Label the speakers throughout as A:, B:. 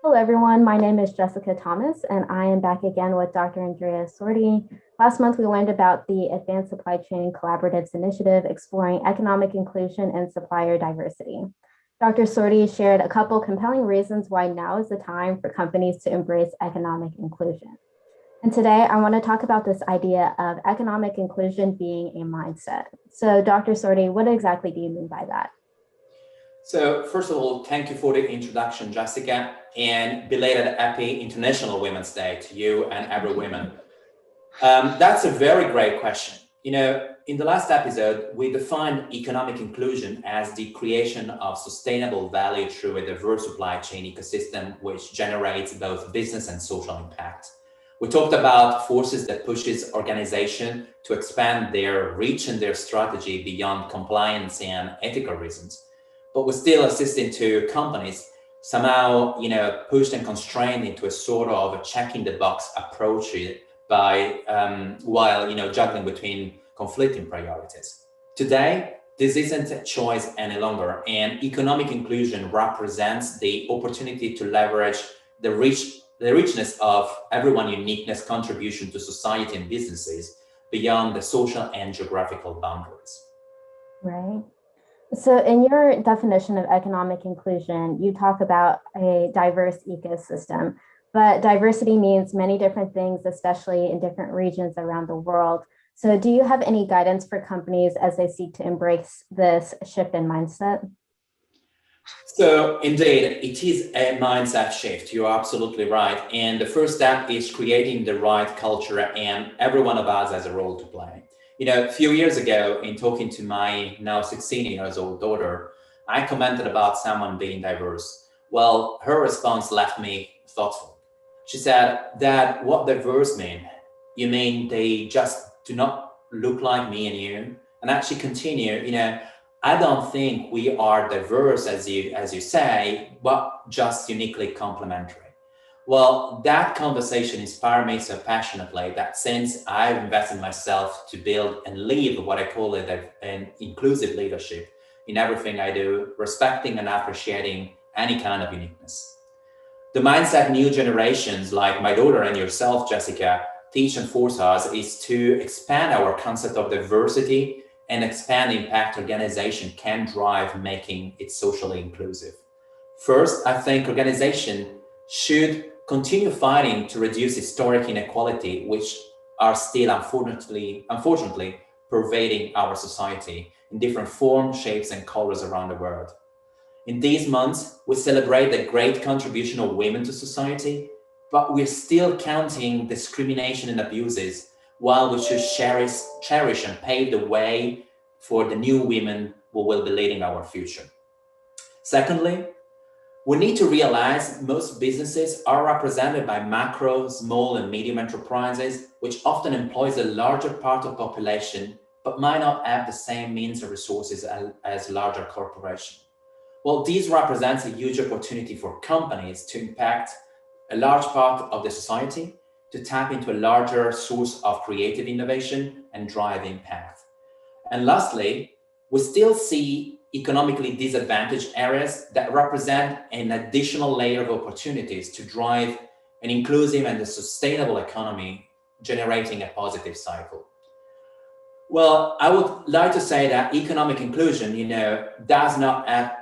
A: Hello, everyone. My name is Jessica Thomas, and I am back again with Dr. Andrea Sordi. Last month, we learned about the Advanced Supply Chain Collaboratives Initiative, exploring economic inclusion and supplier diversity. Dr. Sordi shared a couple compelling reasons why now is the time for companies to embrace economic inclusion. And today, I want to talk about this idea of economic inclusion being a mindset. So, Dr. Sordi, what exactly do you mean by that?
B: So first of all, thank you for the introduction, Jessica, and belated happy International Women's Day to you and every woman. That's a very great question. In the last episode, we defined economic inclusion as the creation of sustainable value through a diverse supply chain ecosystem, which generates both business and social impact. We talked about forces that pushes organization to expand their reach and their strategy beyond compliance and ethical reasons. But we're still assisting to companies somehow, pushed and constrained into a sort of a checking the box approach by while juggling between conflicting priorities. Today, this isn't a choice any longer, and economic inclusion represents the opportunity to leverage the richness of everyone's uniqueness contribution to society and businesses beyond the social and geographical boundaries.
A: Right. So, in your definition of economic inclusion, you talk about a diverse ecosystem, but diversity means many different things, especially in different regions around the world. So, do you have any guidance for companies as they seek to embrace this shift in mindset?
B: So indeed, it is a mindset shift. You're absolutely right. And the first step is creating the right culture, and every one of us has a role to play. A few years ago, in talking to my now 16 years old daughter, I commented about someone being diverse. Well, her response left me thoughtful. She said, Dad, what diverse mean? You mean they just do not look like me and you? And actually continue, I don't think we are diverse as you say, but just uniquely complementary. Well, that conversation inspired me so passionately that since I've invested myself to build and lead what I call it an inclusive leadership in everything I do, respecting and appreciating any kind of uniqueness. The mindset new generations like my daughter and yourself, Jessica, teach and force us is to expand our concept of diversity and expand impact organization can drive making it socially inclusive. First, I think organization should continue fighting to reduce historic inequality, which are still unfortunately pervading our society in different forms, shapes, and colors around the world. In these months, we celebrate the great contribution of women to society, but we're still counting discrimination and abuses while we should cherish and pave the way for the new women who will be leading our future. Secondly, we need to realize most businesses are represented by macro, small, and medium enterprises, which often employs a larger part of population, but might not have the same means or resources as larger corporations. Well, this represents a huge opportunity for companies to impact a large part of the society, to tap into a larger source of creative innovation and drive impact. And lastly, we still see economically disadvantaged areas that represent an additional layer of opportunities to drive an inclusive and a sustainable economy, generating a positive cycle. Well, I would like to say that economic inclusion, does not have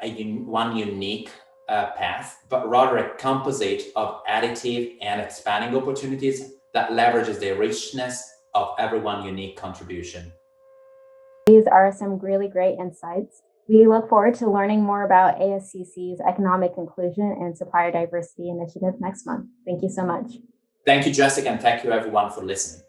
B: one unique path, but rather a composite of additive and expanding opportunities that leverages the richness of everyone's unique contribution.
A: These are some really great insights. We look forward to learning more about ASCC's Economic Inclusion and Supplier Diversity Initiative next month. Thank you so much.
B: Thank you, Jessica, and thank you everyone for listening.